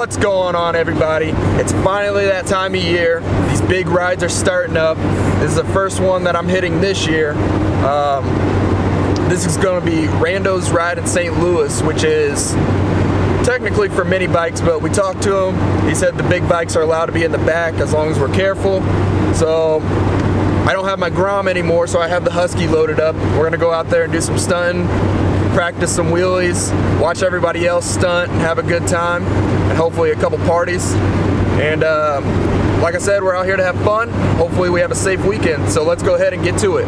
What's going on, everybody? It's finally that time of year. These big rides are starting up. This is the first one that I'm hitting this year. This is going to be Randos ride in St. Louis, which is technically for mini bikes, but we talked to him. He said the big bikes are allowed to be in the back as long as we're careful. So I don't have my Grom anymore, so I have the Husky loaded up. We're going to go out there and do some stunting, practice some wheelies, watch everybody else stunt, and have a good time, and hopefully a couple parties. And like I said, we're out here to have fun. Hopefully we have a safe weekend, so let's go ahead and get to it.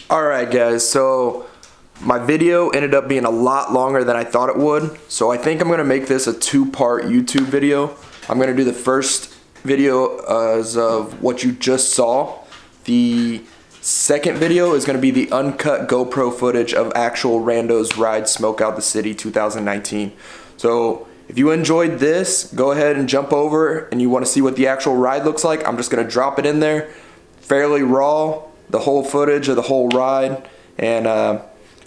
Alright guys, so my video ended up being a lot longer than I thought it would, so I think I'm going to make this a two-part YouTube video. I'm going to do the first video as of what you just saw. The second video is going to be the uncut GoPro footage of actual Randos Ride Smoke Out the City 2019. So if you enjoyed this, go ahead and jump over and you want to see what the actual ride looks like. I'm just going to drop it in there, fairly raw, the whole footage of the whole ride, and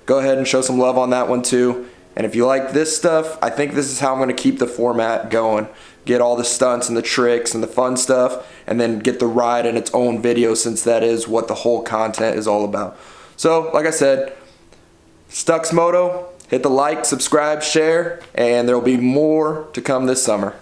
go ahead and show some love on that one too. And if you like this stuff, I think this is how I'm going to keep the format going. Get all the stunts and the tricks and the fun stuff, and then get the ride in its own video, since that is what the whole content is all about. So like I said, Stux Moto, hit the like, subscribe, share, and there will be more to come this summer.